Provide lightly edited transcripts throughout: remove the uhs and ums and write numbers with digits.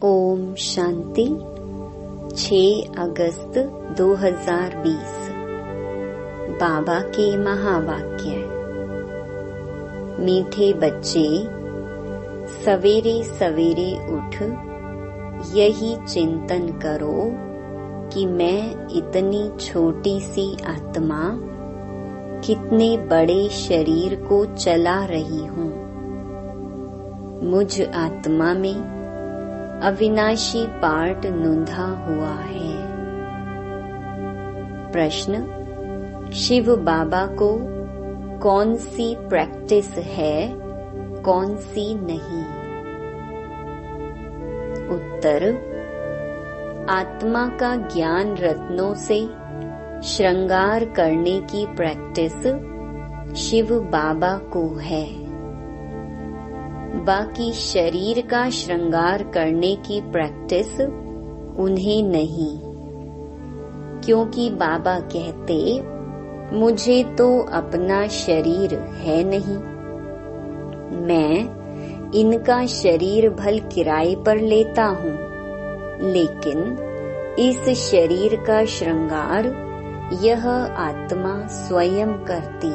ओम शांति। 6 अगस्त 2020। बाबा के महावाक्य। मीठे बच्चे, सवेरे सवेरे उठ यही चिंतन करो कि मैं इतनी छोटी सी आत्मा कितने बड़े शरीर को चला रही हूँ। मुझ आत्मा में अविनाशी पार्ट नूंधा हुआ है। प्रश्न: शिव बाबा को कौन सी प्रैक्टिस है, कौन सी नहीं? उत्तर: आत्मा का ज्ञान रत्नों से श्रृंगार करने की प्रैक्टिस शिव बाबा को है। बाकी शरीर का श्रृंगार करने की प्रैक्टिस उन्हें नहीं, क्योंकि बाबा कहते मुझे तो अपना शरीर है नहीं। मैं इनका शरीर भल किराए पर लेता हूँ, लेकिन इस शरीर का श्रृंगार यह आत्मा स्वयं करती,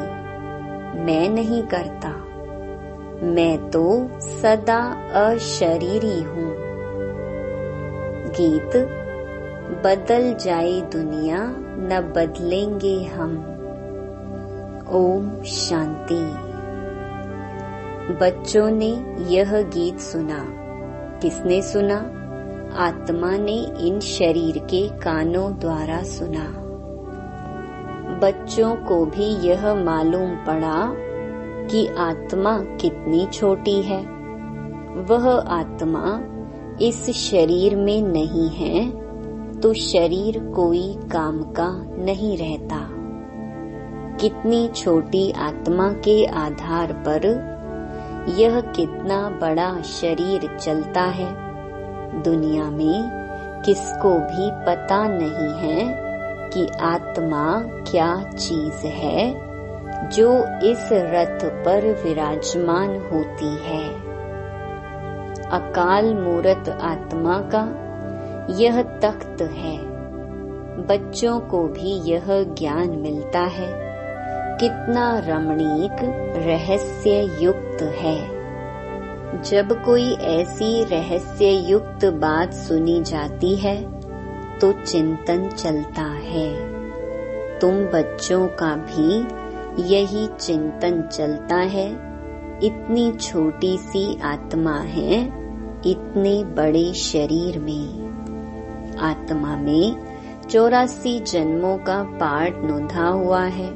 मैं नहीं करता। मैं तो सदा अशरीरी हूँ। गीत: बदल जाए दुनिया न बदलेंगे हम। ओम शांति। बच्चों ने यह गीत सुना। किसने सुना? आत्मा ने इन शरीर के कानों द्वारा सुना। बच्चों को भी यह मालूम पड़ा कि आत्मा कितनी छोटी है। वह आत्मा इस शरीर में नहीं है तो शरीर कोई काम का नहीं रहता। कितनी छोटी आत्मा के आधार पर यह कितना बड़ा शरीर चलता है। दुनिया में किसको भी पता नहीं है कि आत्मा क्या चीज है जो इस रथ पर विराजमान होती है। अकाल मूरत आत्मा का यह तख्त है। बच्चों को भी यह ज्ञान मिलता है। कितना रमणीक रहस्य युक्त है। जब कोई ऐसी रहस्य युक्त बात सुनी जाती है तो चिंतन चलता है। तुम बच्चों का भी यही चिंतन चलता है। इतनी छोटी सी आत्मा है इतने बड़े शरीर में। आत्मा में 84 जन्मों का पार्ट नूंधा हुआ है।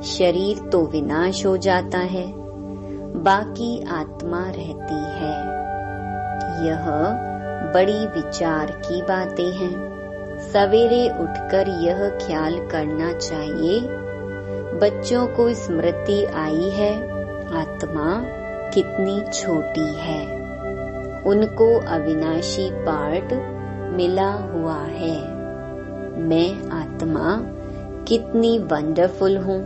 शरीर तो विनाश हो जाता है, बाकी आत्मा रहती है। यह बड़ी विचार की बातें हैं। सवेरे उठकर यह ख्याल करना चाहिए। बच्चों को स्मृति आई है आत्मा कितनी छोटी है। उनको अविनाशी पार्ट मिला हुआ है। मैं आत्मा कितनी वंडरफुल हूँ।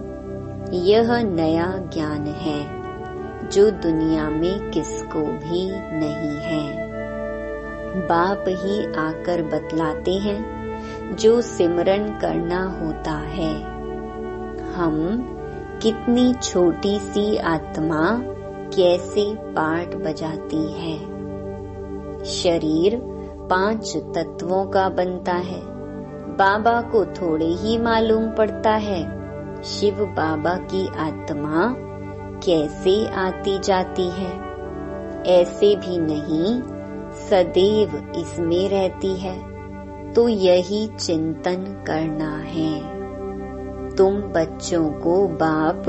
यह नया ज्ञान है जो दुनिया में किसको भी नहीं है। बाप ही आकर बतलाते हैं जो सिमरन करना होता है। हम कितनी छोटी सी आत्मा कैसे पार्ट बजाती है। शरीर 5 तत्वों का बनता है। बाबा को थोड़े ही मालूम पड़ता है शिव बाबा की आत्मा कैसे आती जाती है। ऐसे भी नहीं, सदैव इसमें रहती है। तो यही चिंतन करना है। तुम बच्चों को बाप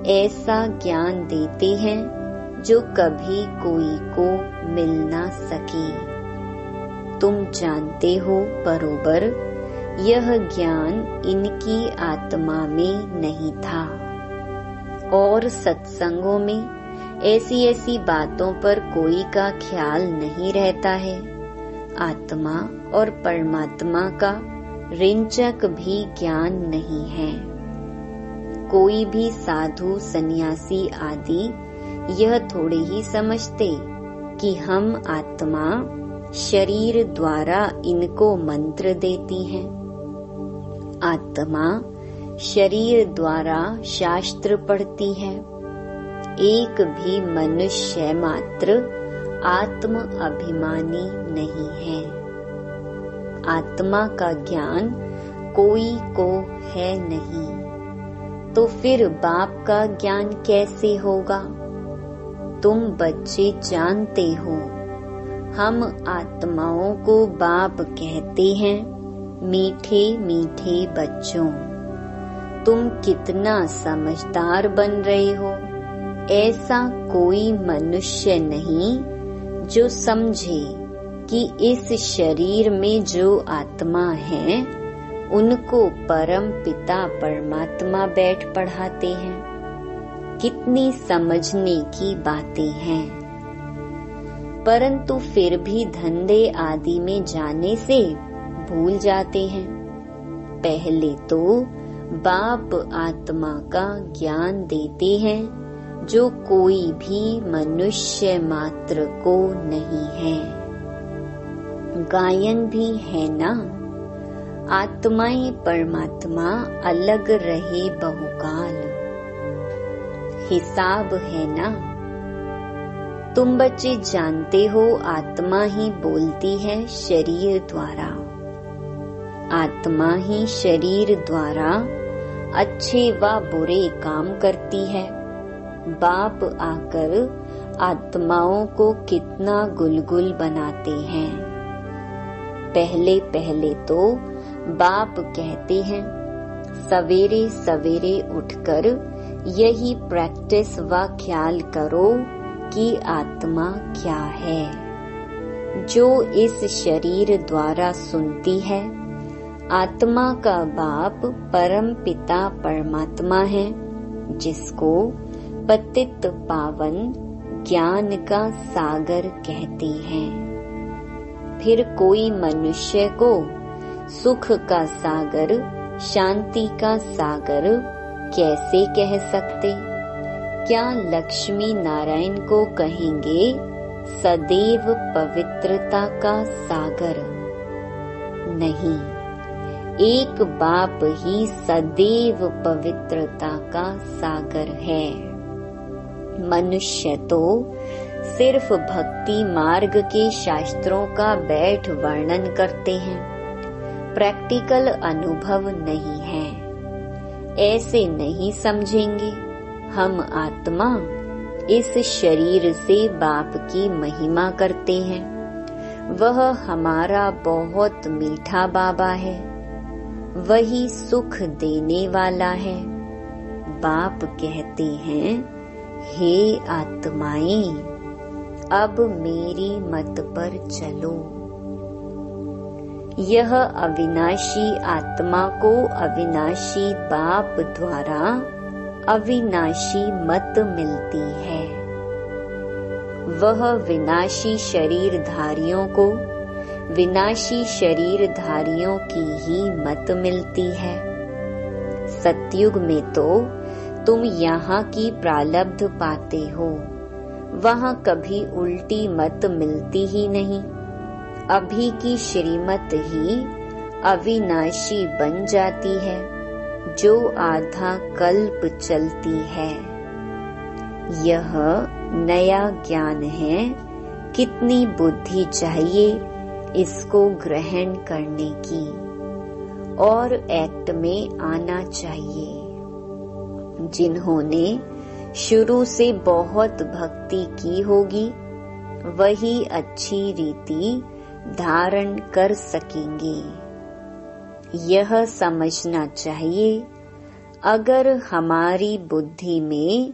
ऐसा ज्ञान देते हैं जो कभी कोई को मिल ना सके। तुम जानते हो बरोबर यह ज्ञान इनकी आत्मा में नहीं था। और सत्संगों में ऐसी ऐसी बातों पर कोई का ख्याल नहीं रहता है। आत्मा और परमात्मा का रिंचक भी ज्ञान नहीं है। कोई भी साधु सन्यासी आदि यह थोड़े ही समझते कि हम आत्मा शरीर द्वारा इनको मंत्र देती हैं। आत्मा शरीर द्वारा शास्त्र पढ़ती है। एक भी मनुष्य मात्र आत्म अभिमानी नहीं है। आत्मा का ज्ञान कोई को है नहीं, तो फिर बाप का ज्ञान कैसे होगा? तुम बच्चे जानते हो, हम आत्माओं को बाप कहते हैं। मीठे मीठे बच्चों, तुम कितना समझदार बन रहे हो। ऐसा कोई मनुष्य नहीं जो समझे कि इस शरीर में जो आत्मा है उनको परम पिता परमात्मा बैठ पढ़ाते हैं। कितनी समझने की बातें हैं, परंतु फिर भी धंधे आदि में जाने से भूल जाते हैं। पहले तो बाप आत्मा का ज्ञान देते हैं जो कोई भी मनुष्य मात्र को नहीं है। गायन भी है ना, आत्माएं परमात्मा अलग रहे बहुकाल। हिसाब है ना, तुम बच्चे जानते हो आत्मा ही बोलती है शरीर द्वारा। आत्मा ही शरीर द्वारा अच्छे व बुरे काम करती है। बाप आकर आत्माओं को कितना गुलगुल बनाते हैं। पहले पहले तो बाप कहते हैं सवेरे सवेरे उठकर यही प्रैक्टिस व ख्याल करो कि आत्मा क्या है, जो इस शरीर द्वारा सुनती है। आत्मा का बाप परम पिता परमात्मा है, जिसको पतित पावन ज्ञान का सागर कहते हैं। फिर कोई मनुष्य को सुख का सागर, शांति का सागर कैसे कह सकते? क्या लक्ष्मी नारायण को कहेंगे सदैव पवित्रता का सागर? नहीं, एक बाप ही सदैव पवित्रता का सागर है। मनुष्य तो सिर्फ भक्ति मार्ग के शास्त्रों का बैठ वर्णन करते हैं, प्रैक्टिकल अनुभव नहीं है। ऐसे नहीं समझेंगे। हम आत्मा इस शरीर से बाप की महिमा करते हैं। वह हमारा बहुत मीठा बाबा है, वही सुख देने वाला है। बाप कहते हैं, हे आत्माएं, अब मेरी मत पर चलो। यह अविनाशी आत्मा को अविनाशी बाप द्वारा अविनाशी मत मिलती है। वह विनाशी शरीरधारियों को विनाशी शरीरधारियों की ही मत मिलती है। सतयुग में तो तुम यहाँ की प्रालब्ध पाते हो, वहाँ कभी उल्टी मत मिलती ही नहीं। अभी की श्रीमत ही अविनाशी बन जाती है, जो आधा कल्प चलती है। यह नया ज्ञान है, कितनी बुद्धि चाहिए इसको ग्रहण करने की, और एक्ट में आना चाहिए। जिन्होंने शुरू से बहुत भक्ति की होगी, वही अच्छी रीति धारण कर सकेंगे। यह समझना चाहिए, अगर हमारी बुद्धि में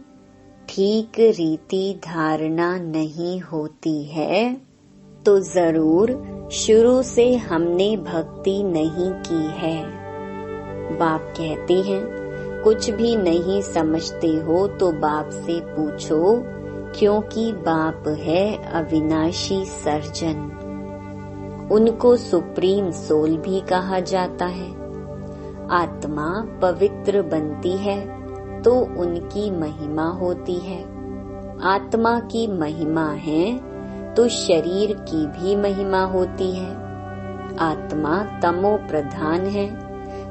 ठीक रीति धारणा नहीं होती है तो जरूर शुरू से हमने भक्ति नहीं की है। बाप कहते हैं, कुछ भी नहीं समझते हो तो बाप से पूछो, क्योंकि बाप है अविनाशी सर्जन। उनको सुप्रीम सोल भी कहा जाता है। आत्मा पवित्र बनती है तो उनकी महिमा होती है। आत्मा की महिमा है तो शरीर की भी महिमा होती है। आत्मा तमो प्रधान है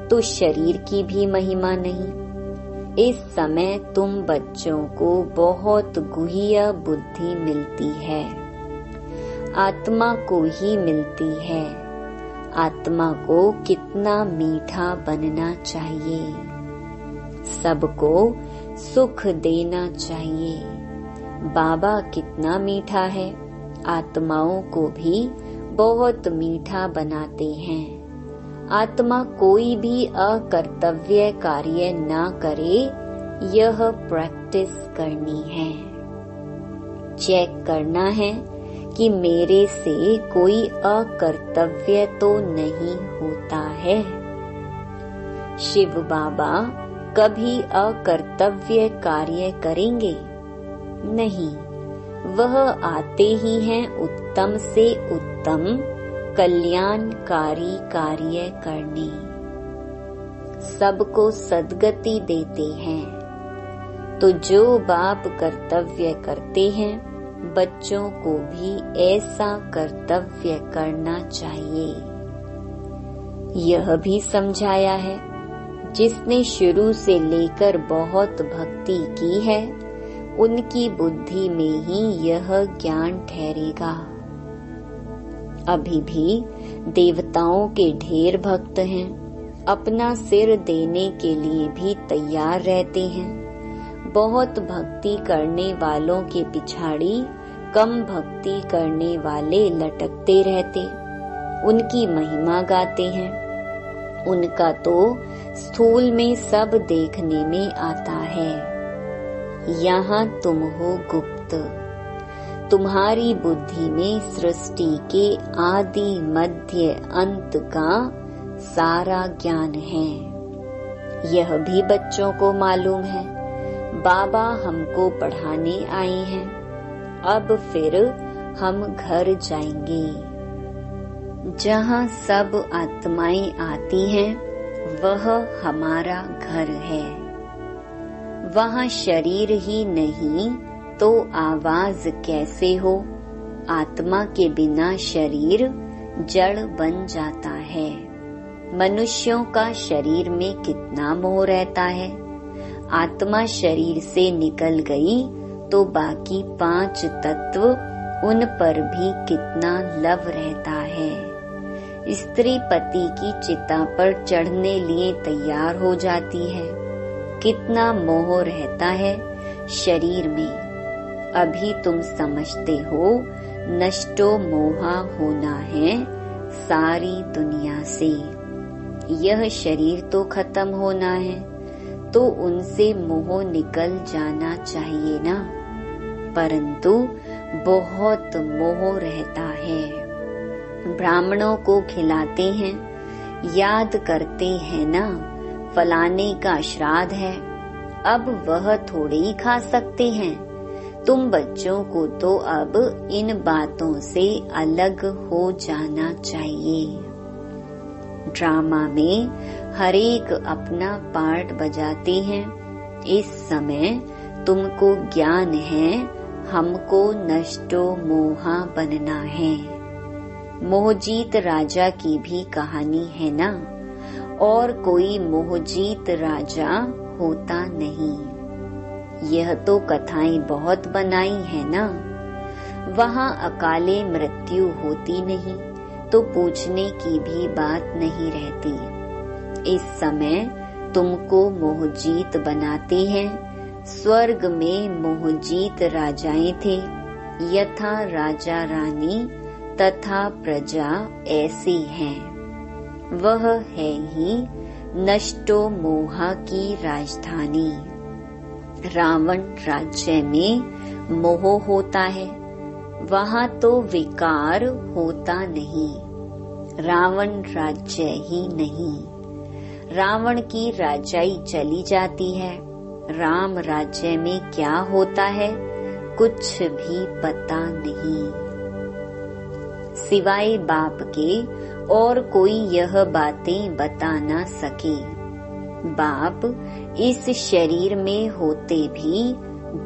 तो शरीर की भी महिमा नहीं। इस समय तुम बच्चों को बहुत गुह्य बुद्धि मिलती है, आत्मा को ही मिलती है। आत्मा को कितना मीठा बनना चाहिए, सबको सुख देना चाहिए। बाबा कितना मीठा है, आत्माओं को भी बहुत मीठा बनाते हैं। आत्मा कोई भी अकर्तव्य कार्य ना करे, यह प्रैक्टिस करनी है। चेक करना है कि मेरे से कोई अकर्तव्य तो नहीं होता है। शिव बाबा कभी अकर्तव्य कार्य करेंगे नहीं, वह आते ही हैं उत्तम से उत्तम कल्याणकारी कार्य करने। सबको सद्गति देते हैं। तो जो बाप कर्तव्य करते हैं, बच्चों को भी ऐसा कर्तव्य करना चाहिए। यह भी समझाया है, जिसने शुरू से लेकर बहुत भक्ति की है, उनकी बुद्धि में ही यह ज्ञान ठहरेगा। अभी भी देवताओं के ढेर भक्त हैं, अपना सिर देने के लिए भी तैयार रहते हैं। बहुत भक्ति करने वालों के पिछाड़ी कम भक्ति करने वाले लटकते रहते, उनकी महिमा गाते हैं। उनका तो स्थूल में सब देखने में आता है। यहाँ तुम हो गुप्त, तुम्हारी बुद्धि में सृष्टि के आदि मध्य अंत का सारा ज्ञान है। यह भी बच्चों को मालूम है। बाबा हमको पढ़ाने आए हैं, अब फिर हम घर जाएंगे। जहाँ सब आत्माएं आती हैं, वह हमारा घर है। वहाँ शरीर ही नहीं तो आवाज कैसे हो। आत्मा के बिना शरीर जड़ बन जाता है। मनुष्यों का शरीर में कितना मोह रहता है। आत्मा शरीर से निकल गई तो बाकी 5 तत्व, उन पर भी कितना लव रहता है। स्त्री पति की चिता पर चढ़ने लिए तैयार हो जाती है। कितना मोह रहता है शरीर में। अभी तुम समझते हो नष्टो मोहा होना है सारी दुनिया से। यह शरीर तो खत्म होना है, तो उनसे मोह निकल जाना चाहिए ना। परंतु बहुत मोह रहता है। ब्राह्मणों को खिलाते हैं, याद करते हैं ना, फलाने का श्राद्ध है, अब वह थोड़े ही खा सकते हैं। तुम बच्चों को तो अब इन बातों से अलग हो जाना चाहिए। ड्रामा में हरेक अपना पार्ट बजाते हैं। इस समय तुमको ज्ञान है, हमको नष्टो मोहा बनना है। मोहजीत राजा की भी कहानी है ना, और कोई मोहजीत राजा होता नहीं। यह तो कथाएं बहुत बनाई है ना। वहाँ अकाले मृत्यु होती नहीं तो पूछने की भी बात नहीं रहती। इस समय तुमको मोहजीत बनाते हैं। स्वर्ग में मोहजीत राजाएं थे, यथा राजा रानी तथा प्रजा ऐसी हैं। वह है ही नष्टो मोहा की राजधानी। रावण राज्य में मोह होता है, वहाँ तो विकार होता नहीं। रावण राज्य ही नहीं, रावण की राजाई चली जाती है। राम राज्य में क्या होता है कुछ भी पता नहीं। सिवाय बाप के और कोई यह बातें बता ना सके। बाप इस शरीर में होते भी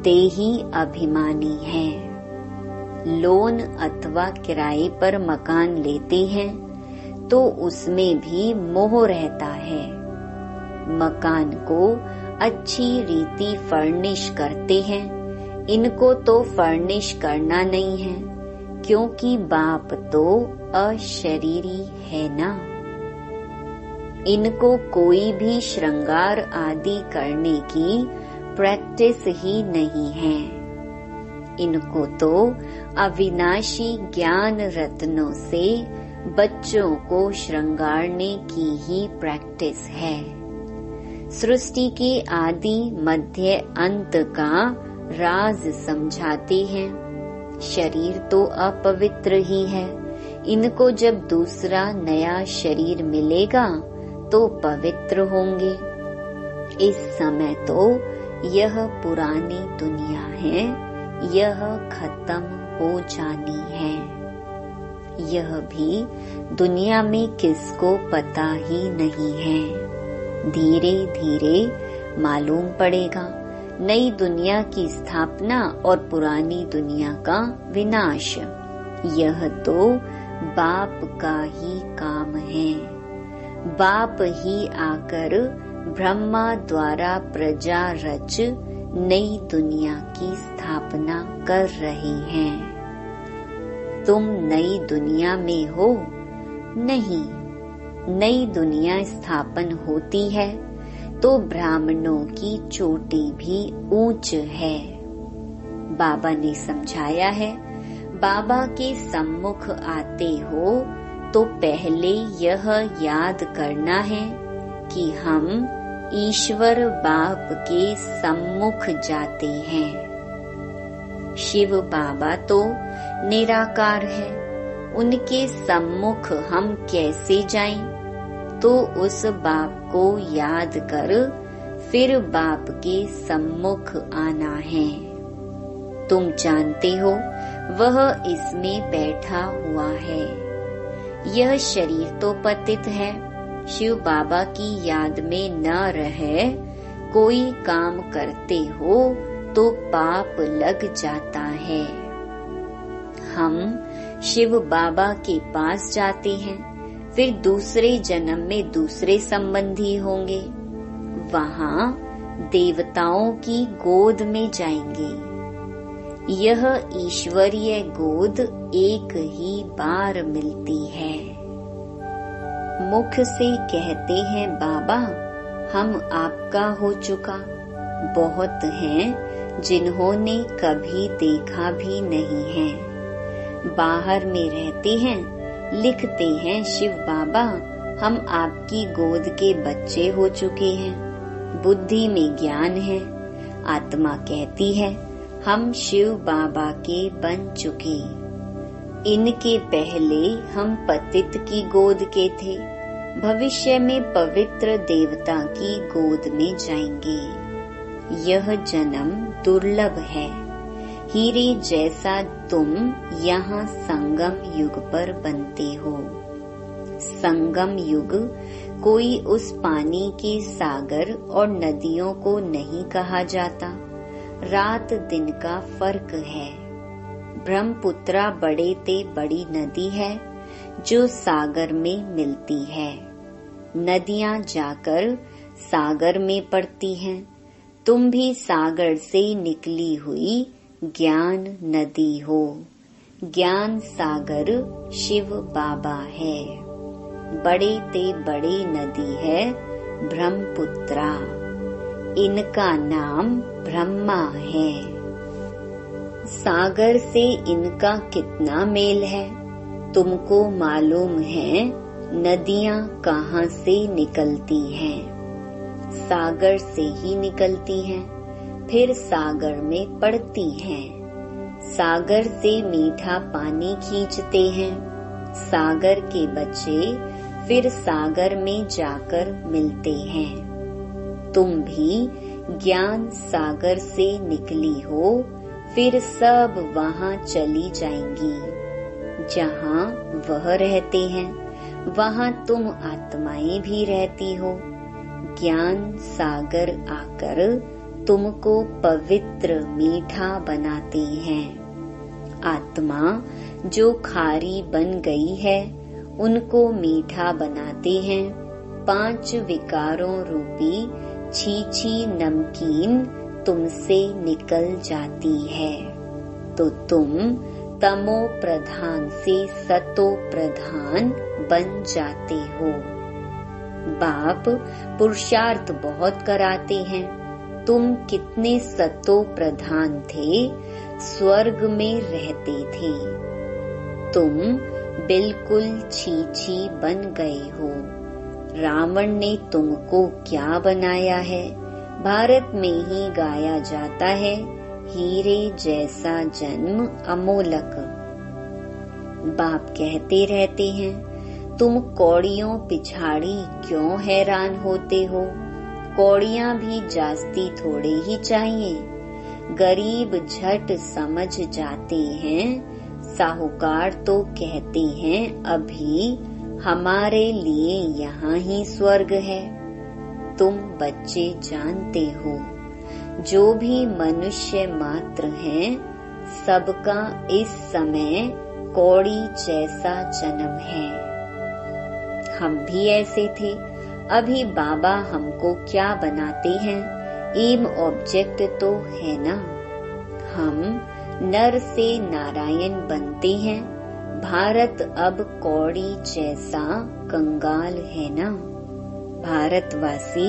देही अभिमानी है। लोन अथवा किराए पर मकान लेते हैं तो उसमें भी मोह रहता है। मकान को अच्छी रीति फर्निश करते हैं, इनको तो फर्निश करना नहीं है, क्योंकि बाप तो अशरीरी है ना। इनको कोई भी श्रृंगार आदि करने की प्रैक्टिस ही नहीं है। इनको तो अविनाशी ज्ञान रत्नों से बच्चों को श्रृंगारने की ही प्रैक्टिस है। सृष्टि के आदि मध्य अंत का राज समझाते हैं। शरीर तो अपवित्र ही है, इनको जब दूसरा नया शरीर मिलेगा तो पवित्र होंगे। इस समय तो यह पुरानी दुनिया है, यह खत्म हो जानी है। यह भी दुनिया में किसको पता ही नहीं है। धीरे धीरे मालूम पड़ेगा। नई दुनिया की स्थापना और पुरानी दुनिया का विनाश, यह तो बाप का ही काम है। बाप ही आकर ब्रह्मा द्वारा प्रजा रच नई दुनिया की स्थापना कर रहे हैं। तुम नई दुनिया में हो? नहीं। नई दुनिया स्थापन होती है तो ब्राह्मणों की चोटी भी ऊंच है। बाबा ने समझाया है, बाबा के सम्मुख आते हो तो पहले यह याद करना है कि हम ईश्वर बाप के सम्मुख जाते हैं। शिव बाबा तो निराकार है, उनके सम्मुख हम कैसे जाएं? तो उस बाप को याद कर फिर बाप के सम्मुख आना है। तुम जानते हो वह इसमें बैठा हुआ है। यह शरीर तो पतित है, शिव बाबा की याद में न रहे कोई काम करते हो तो पाप लग जाता है। हम शिव बाबा के पास जाते हैं, फिर दूसरे जन्म में दूसरे संबंधी होंगे, वहाँ देवताओं की गोद में जाएंगे। यह ईश्वरीय गोद एक ही बार मिलती है। मुख से कहते हैं बाबा हम आपका हो चुका। बहुत हैं जिन्होंने कभी देखा भी नहीं है। बाहर में रहते हैं, लिखते हैं शिव बाबा हम आपकी गोद के बच्चे हो चुके हैं। बुद्धि में ज्ञान है। आत्मा कहती है हम शिव बाबा के बन चुके। इनके पहले हम पतित की गोद के थे, भविष्य में पवित्र देवता की गोद में जाएंगे। यह जन्म दुर्लभ है। हीरे जैसा तुम यहाँ संगम युग पर बनते हो। संगम युग कोई उस पानी के सागर और नदियों को नहीं कहा जाता। रात दिन का फर्क है। ब्रह्मपुत्रा बड़े ते बड़ी नदी है जो सागर में मिलती है। नदियाँ जाकर सागर में पड़ती हैं। तुम भी सागर से निकली हुई ज्ञान नदी हो। ज्ञान सागर शिव बाबा है। बड़े ते बड़ी नदी है ब्रह्मपुत्रा। इनका नाम ब्रह्मा है। सागर से इनका कितना मेल है तुमको मालूम है? नदियाँ कहाँ से निकलती हैं? सागर से ही निकलती हैं, फिर सागर में पड़ती हैं। सागर से मीठा पानी खींचते हैं। सागर के बच्चे फिर सागर में जाकर मिलते हैं। तुम भी ज्ञान सागर से निकली हो, फिर सब वहाँ चली जाएंगी। जहाँ वह रहते हैं वहाँ तुम आत्माएं भी रहती हो। ज्ञान सागर आकर तुमको पवित्र मीठा बनाते हैं। आत्मा जो खारी बन गई है उनको मीठा बनाते हैं। 5 विकारों रूपी छीछी नमकीन तुमसे निकल जाती है तो तुम तमो प्रधान से सतो प्रधान बन जाते हो। बाप पुरुषार्थ बहुत कराते हैं। तुम कितने सतो प्रधान थे, स्वर्ग में रहते थे। तुम बिल्कुल छीछी बन गए हो। रावण ने तुमको क्या बनाया है? भारत में ही गाया जाता है, हीरे जैसा जन्म अमोलक। बाप कहते रहते हैं, तुम कौड़ियों पिछाड़ी क्यों हैरान होते हो? कौड़ियां भी जास्ती थोड़े ही चाहिए। गरीब झट समझ जाते हैं। साहूकार तो कहते हैं अभी हमारे लिए यहाँ ही स्वर्ग है। तुम बच्चे जानते हो, जो भी मनुष्य मात्र हैं, सबका इस समय कौड़ी जैसा जन्म है। हम भी ऐसे थे। अभी बाबा हमको क्या बनाते हैं? एम ऑब्जेक्ट तो है ना। हम नर से नारायण बनते हैं। भारत अब कौड़ी जैसा कंगाल है ना। भारतवासी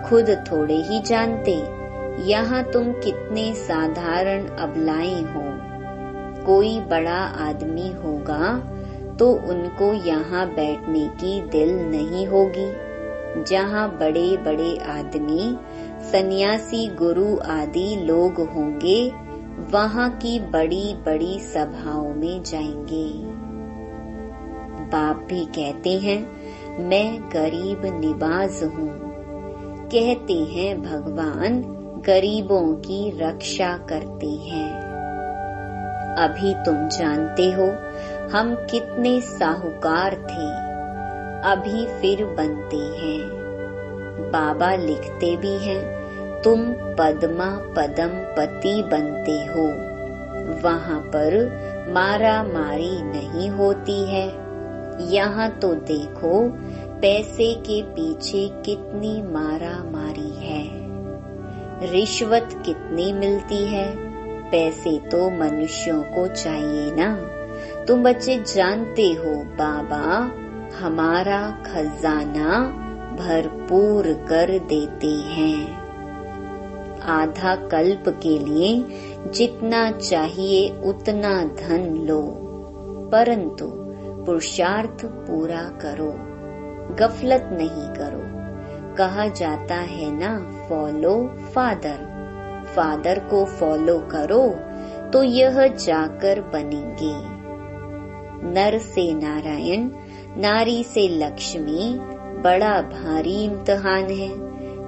खुद थोड़े ही जानते, यहाँ तुम कितने साधारण अबलाएं हो। कोई बड़ा आदमी होगा तो उनको यहाँ बैठने की दिल नहीं होगी। जहाँ बड़े बड़े आदमी, सन्यासी, गुरु आदि लोग होंगे, वहाँ की बड़ी बड़ी सभाओं में जाएंगे। बाप भी कहते हैं, मैं गरीब निवाज हूँ। कहते हैं भगवान गरीबों की रक्षा करते हैं। अभी तुम जानते हो हम कितने साहूकार थे, अभी फिर बनते हैं। बाबा लिखते भी हैं, तुम पद्मा पदम पति बनते हो। वहाँ पर मारा मारी नहीं होती है। यहाँ तो देखो पैसे के पीछे कितनी मारा मारी है। रिश्वत कितनी मिलती है। पैसे तो मनुष्यों को चाहिए ना। तुम बच्चे जानते हो बाबा हमारा खजाना भरपूर कर देते हैं। आधा कल्प के लिए जितना चाहिए उतना धन लो, परंतु पुरुषार्थ पूरा करो, गफलत नहीं करो। कहा जाता है ना, फॉलो फादर। फादर को फॉलो करो तो यह जाकर बनेंगे। नर से नारायण, नारी से लक्ष्मी बड़ा भारी इम्तिहान है।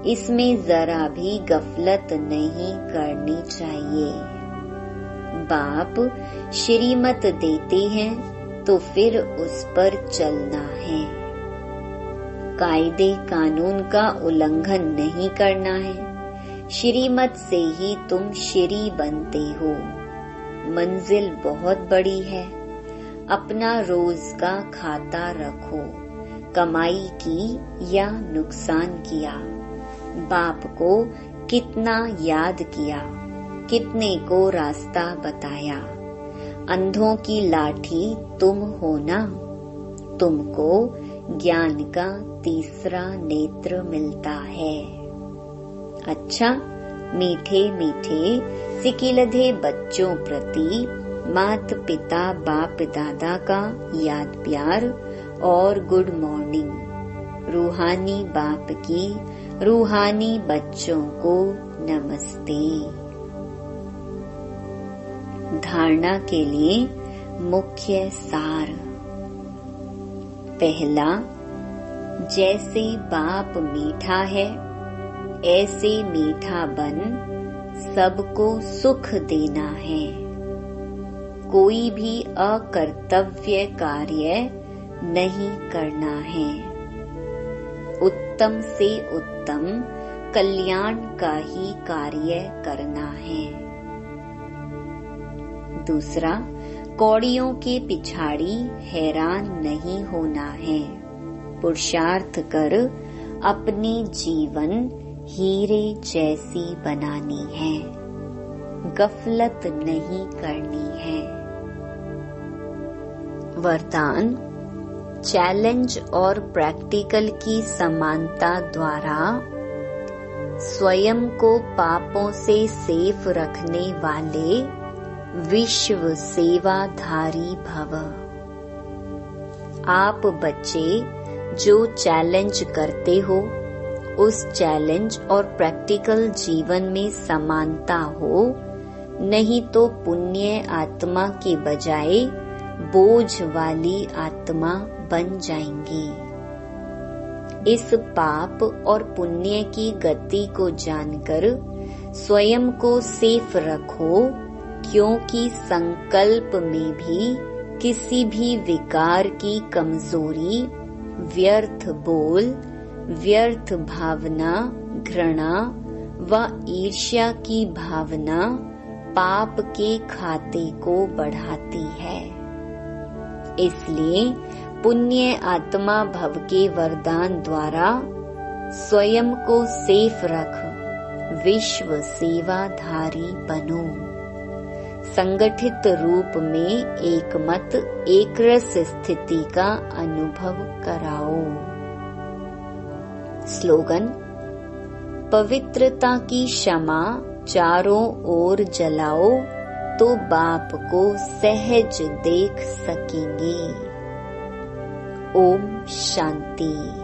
इसमें जरा भी गफलत नहीं करनी चाहिए। बाप श्रीमत देते हैं तो फिर उस पर चलना है। कायदे कानून का उल्लंघन नहीं करना है। श्रीमत से ही तुम श्री बनते हो। मंजिल बहुत बड़ी है। अपना रोज का खाता रखो, कमाई की या नुकसान किया, बाप को कितना याद किया, कितने को रास्ता बताया। अंधों की लाठी तुम हो ना। तुमको ज्ञान का तीसरा नेत्र मिलता है। अच्छा, मीठे मीठे सिकिलधे बच्चों प्रति माता पिता बाप दादा का याद प्यार और गुड मॉर्निंग। रूहानी बाप की रूहानी बच्चों को नमस्ते। धारणा के लिए मुख्य सार। पहला, जैसे बाप मीठा है ऐसे मीठा बन सबको सुख देना है। कोई भी अकर्तव्य कार्य नहीं करना है। उत्तम से उत्तम कल्याण का ही कार्य करना है। दूसरा, कौड़ियों के पिछाड़ी हैरान नहीं होना है। पुरुषार्थ कर अपनी जीवन हीरे जैसी बनानी है। गफलत नहीं करनी है। वरदान, चैलेंज और प्रैक्टिकल की समानता द्वारा स्वयं को पापों से सेफ रखने वाले विश्व सेवाधारी भव। आप बच्चे जो चैलेंज करते हो, उस चैलेंज और प्रैक्टिकल जीवन में समानता हो, नहीं तो पुण्य आत्मा के बजाय बोझ वाली आत्मा बन जाएंगी। इस पाप और पुण्य की गति को जानकर स्वयं को सेफ रखो, क्योंकि संकल्प में भी किसी भी विकार की कमजोरी, व्यर्थ बोल, व्यर्थ भावना, घृणा व ईर्ष्या की भावना पाप के खाते को बढ़ाती है। इसलिए पुण्य आत्मा भव के वरदान द्वारा स्वयं को सेफ रख विश्व सेवाधारी बनो। संगठित रूप में एकमत एक रस स्थिति का अनुभव कराओ। स्लोगन, पवित्रता की क्षमा चारों ओर जलाओ तो बाप को सहज देख सकेंगे। ओम शांति।